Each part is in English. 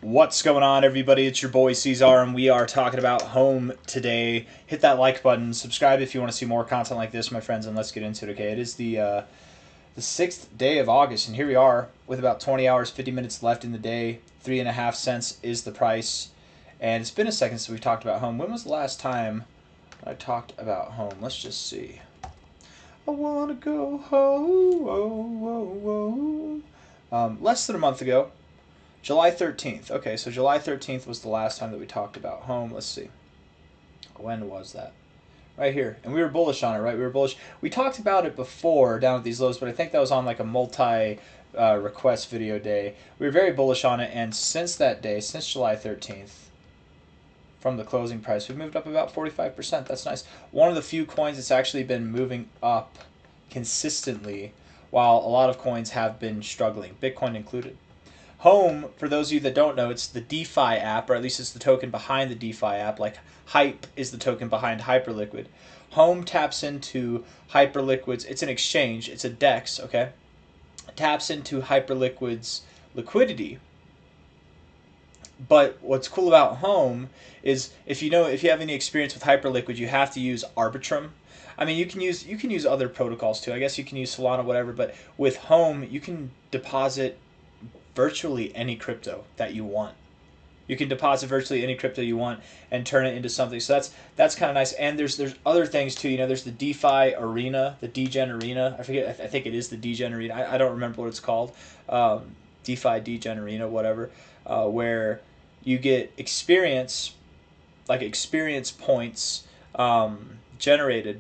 What's going on, everybody? It's your boy C-Zar, and we are talking about home today. Hit that like button, subscribe if you want to see more content like this, my friends, and let's get into it. Okay, it is the 6th day of August, and here we are with about 20 hours, 50 minutes left in the day. 3.5 cents is the price, and it's been a second since we talked about home. When was the last time I talked about home? Let's just see. I wanna go home. Less than a month ago. July 13th. Okay, so July 13th was the last time that we talked about home. Let's see. When was that? Right here. And we were bullish on it, right? We were bullish. We talked about it before down at these lows, but I think that was on like a multi-request video day. We were very bullish on it, and since that day, since July 13th, from the closing price, we've moved up about 45%. That's nice. One of the few coins that's actually been moving up consistently, while a lot of coins have been struggling, Bitcoin included. Home, for those of you that don't know, it's the Defi app, or at least it's the token behind the Defi app. Like Hype is the token behind Hyperlquid. Home taps into Hyperliquid's, it's an exchange, it's a DEX, okay? It taps into Hyperliquid's liquidity. But what's cool about Home is if you have any experience with Hyperliquid, you have to use Arbitrum. I mean, you can use other protocols too. I guess you can use Solana, whatever, but with Home, you can deposit virtually any crypto that you want. You can deposit virtually any crypto you want and turn it into something. So that's kind of nice. And there's other things too. You know, there's the DeFi arena, the Degen arena. I forget. I think it is the Degen arena. I don't remember what it's called. DeFi Degen arena, whatever. Where you get experience, like experience points generated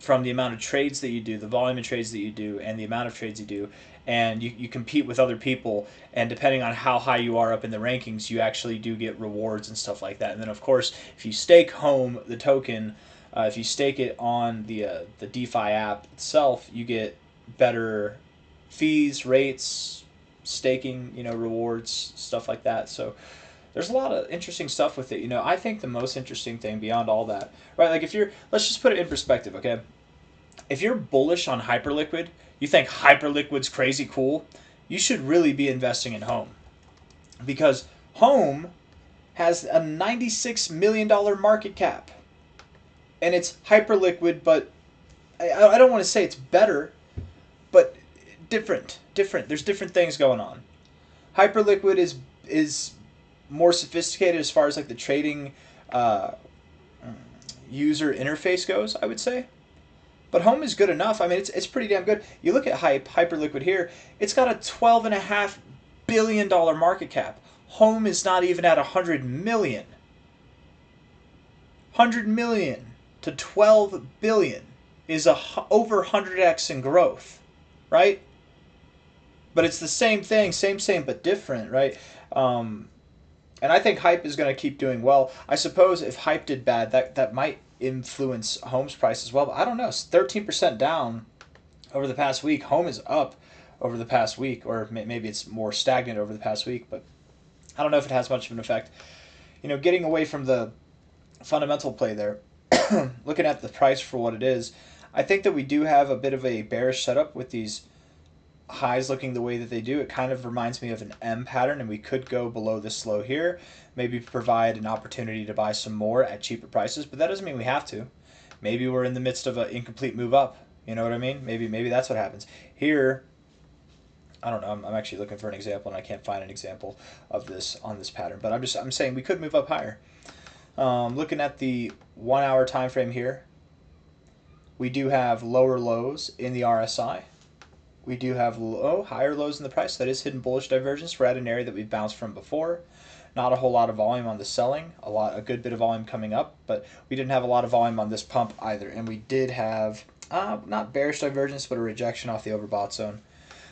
from the amount of trades that you do, the volume of trades that you do, and the amount of trades you do. And you compete with other people, and depending on how high you are up in the rankings, you actually do get rewards and stuff like that. And then, of course, if you stake Home, the token, if you stake it on the DeFi app itself, you get better fees, rates, staking, rewards, stuff like that. So there's a lot of interesting stuff with it. I think the most interesting thing beyond all that, right? Like let's just put it in perspective, okay? If you're bullish on Hyperlquid, you think Hyperliquid's crazy cool, you should really be investing in Home. Because Home has a $96 million market cap. And it's Hyperliquid, but I don't want to say it's better, but different. There's different things going on. Hyperliquid is more sophisticated as far as like the trading user interface goes, I would say. But Home is good enough. I mean, it's pretty damn good. You look at Hyperliquid here, it's got a $12.5 billion market cap. Home is not even at 100 million. 100 million to 12 billion is over 100x in growth, right? But it's the same thing, same, but different, right? And I think Hype is going to keep doing well. I suppose if Hype did bad, that might influence Home's price as well. But I don't know. It's 13% down over the past week. Home is up over the past week, or maybe it's more stagnant over the past week. But I don't know if it has much of an effect. Getting away from the fundamental play there, looking at the price for what it is, I think that we do have a bit of a bearish setup with these highs looking the way that they do. It kind of reminds me of an M pattern, and we could go below this low here, maybe provide an opportunity to buy some more at cheaper prices, but that doesn't mean we have to. Maybe we're in the midst of an incomplete move up. You know what I mean? Maybe that's what happens. Here, I don't know. I'm actually looking for an example, and I can't find an example of this on this pattern, but I'm saying we could move up higher. Looking at the 1 hour time frame here, we do have lower lows in the RSI. We do have higher lows in the price. That is hidden bullish divergence. We're at an area that we've bounced from before. Not a whole lot of volume on the selling. A good bit of volume coming up, but we didn't have a lot of volume on this pump either. And we did have not bearish divergence, but a rejection off the overbought zone.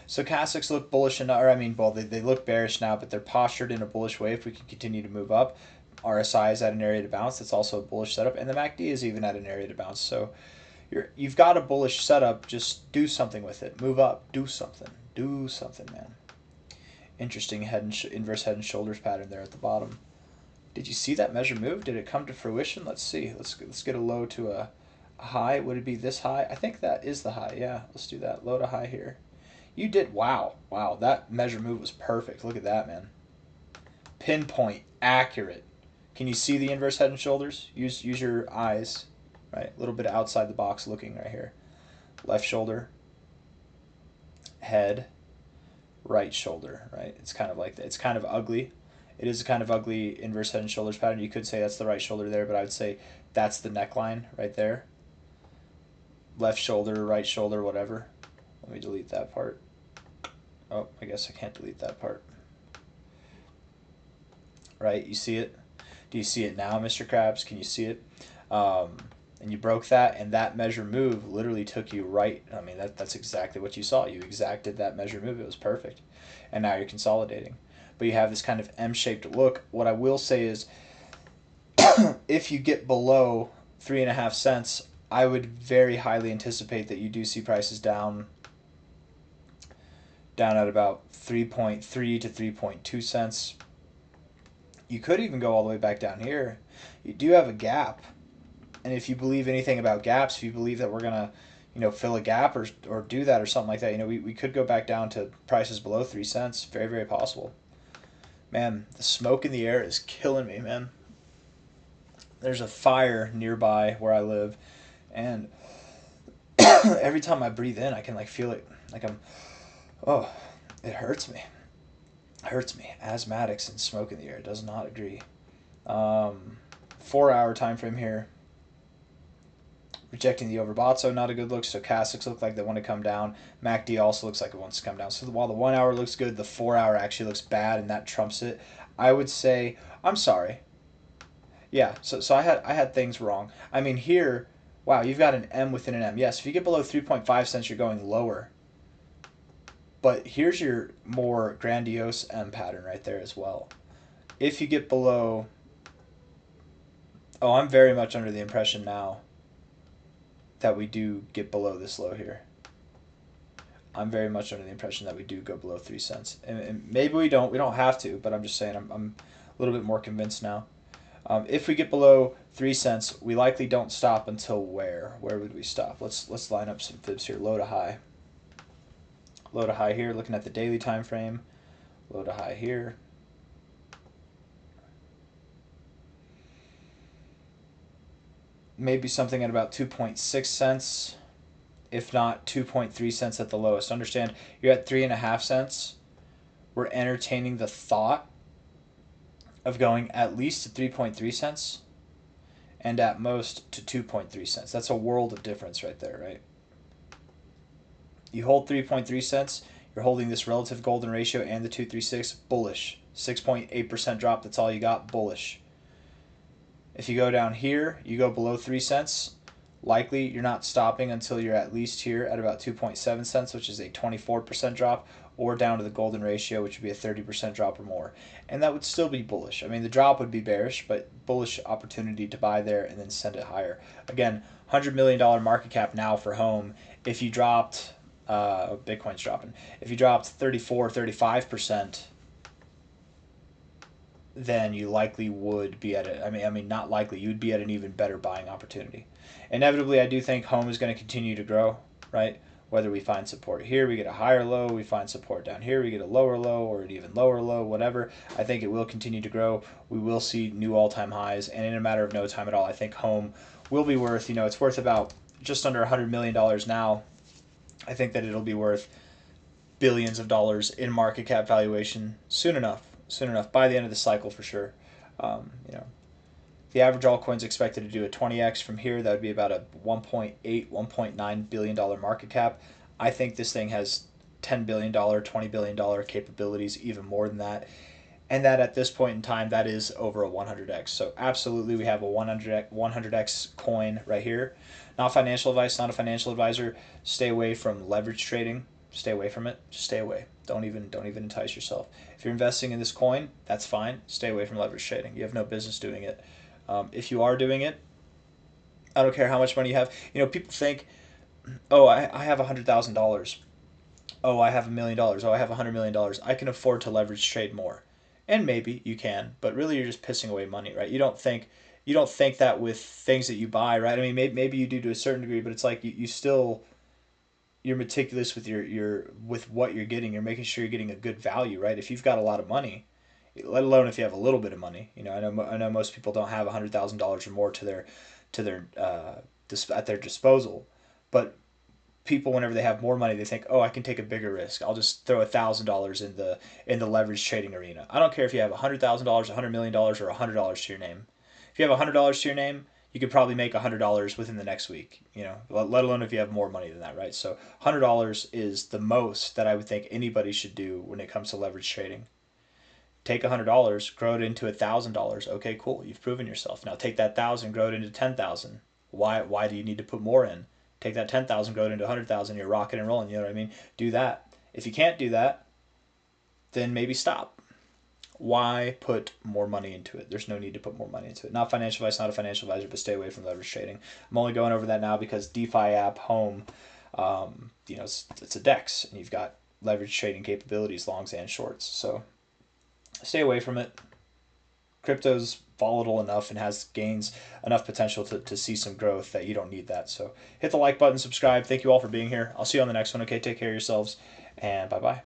Stochastics look bullish, they look bearish now, but they're postured in a bullish way if we can continue to move up. RSI is at an area to bounce. That's also a bullish setup, and the MACD is even at an area to bounce. So you've got a bullish setup. Just do something with it. Move up. Do something, man. Interesting inverse head and shoulders pattern there at the bottom. Did you see that measure move? Did it come to fruition? Let's see. Let's get a low to a high. Would it be this high? I think that is the high. Yeah, let's do that. Low to high here. You did. Wow. That measure move was perfect. Look at that, man. pinpoint, accurate. Can you see the inverse head and shoulders? Use your eyes, right? A little bit outside the box looking right here. Left shoulder, head, right shoulder, right? It's kind of like that. It's kind of ugly. It is a kind of ugly inverse head and shoulders pattern. You could say that's the right shoulder there, but I would say that's the neckline right there. Left shoulder, right shoulder, whatever. Let me delete that part. Oh, I guess I can't delete that part. Right, you see it? Do you see it now, Mr. Krabs? Can you see it? And you broke that, and that measure move literally took you right. I mean, that's exactly what you saw. You exacted that measure move. It was perfect. And now you're consolidating. But you have this kind of M-shaped look. What I will say is, if you get below 3.5 cents, I would very highly anticipate that you do see prices down at about 3.3 to 3.2 cents. You could even go all the way back down here. You do have a gap. And if you believe anything about gaps, if you believe that we're going to, fill a gap or do that or something like that, we could go back down to prices below 3 cents. Very, very possible. Man, the smoke in the air is killing me, man. There's a fire nearby where I live, and every time I breathe in, I can feel it. It hurts me. It hurts me. Asthmatics and smoke in the air does not agree. 4-hour time frame here. Rejecting the overbought, so not a good look. Stochastics look like they want to come down. MACD also looks like it wants to come down. So while the 1 hour looks good, the 4 hour actually looks bad, and that trumps it. I would say, I'm sorry. Yeah, so I had things wrong. I mean, here, wow, you've got an M within an M. Yes, if you get below 3.5 cents, you're going lower. But here's your more grandiose M pattern right there as well. If you get below... Oh, I'm very much under the impression now that we do get below this low here. I'm very much under the impression that we do go below 3 cents. And maybe we don't. We don't have to, but I'm just saying I'm a little bit more convinced now. If we get below 3 cents, we likely don't stop until where? Where would we stop? Let's line up some fibs here. Low to high. Low to high here, looking at the daily time frame. Low to high here. Maybe something at about 2.6 cents, if not 2.3 cents at the lowest. Understand, you're at 3.5 cents. We're entertaining the thought of going at least to 3.3 cents and at most to 2.3 cents. That's a world of difference right there, right? You hold 3.3 cents, you're holding this relative golden ratio and the 236, bullish. 6.8% drop, that's all you got, bullish. If you go down here, you go below 3 cents, likely you're not stopping until you're at least here at about 2.7 cents, which is a 24% drop, or down to the golden ratio, which would be a 30% drop or more. And that would still be bullish. I mean, the drop would be bearish, but bullish opportunity to buy there and then send it higher. Again, $100 million market cap now for home. If you dropped, Bitcoin's dropping, if you dropped 34, 35%, then you likely would be at it. I mean, not likely. You'd be at an even better buying opportunity. Inevitably, I do think home is going to continue to grow, right? Whether we find support here, we get a higher low, we find support down here, we get a lower low or an even lower low, whatever. I think it will continue to grow. We will see new all-time highs, and in a matter of no time at all, I think home will be worth, it's worth about just under $100 million now. I think that it'll be worth billions of dollars in market cap valuation soon enough, by the end of the cycle for sure. The average altcoin's expected to do a 20x from here. That would be about a $1.8, $1.9 billion market cap. I think this thing has $10 billion, $20 billion capabilities, even more than that. And that at this point in time, that is over a 100x. So absolutely, we have a 100x coin right here. Not financial advice, not a financial advisor. Stay away from leverage trading. Stay away from it. Just stay away. Don't even entice yourself. If you're investing in this coin, that's fine. Stay away from leverage trading. You have no business doing it. If you are doing it, I don't care how much money you have. People think, oh, I have $100,000. Oh, I have $1 million. Oh, I have $100 million. I can afford to leverage trade more. And maybe you can, but really you're just pissing away money, right? You don't think that with things that you buy, right? I mean, maybe you do to a certain degree, but it's like you're meticulous with with what you're getting. You're making sure you're getting a good value, right? If you've got a lot of money, let alone if you have a little bit of money. You know, I know most people don't have $100,000 or more to their at their disposal, but people, whenever they have more money, they think, oh, I can take a bigger risk. I'll just throw $1,000 in the leverage trading arena. I don't care if you have $100,000, $100 million, or $100 to your name. If you have $100 to your name, you could probably make $100 within the next week. You know, let alone if you have more money than that, right? So $100 is the most that I would think anybody should do when it comes to leverage trading. Take $100, grow it into $1,000. Okay, cool. You've proven yourself. Now take that 1,000, grow it into 10,000. Why do you need to put more in? Take that 10,000, grow it into 100,000. You're rocking and rolling. You know what I mean? Do that. If you can't do that, then maybe stop. Why put more money into it? There's no need to put more money into it. Not financial advice, not a financial advisor, but stay away from leverage trading. I'm only going over that now because DeFi app Home, you know, it's a DEX, and you've got leverage trading capabilities, longs and shorts. So stay away from it. Crypto's volatile enough and has gains enough potential to see some growth that you don't need that. So hit the like button, subscribe. Thank you all for being here. I'll see you on the next one. Okay, take care of yourselves, and bye-bye.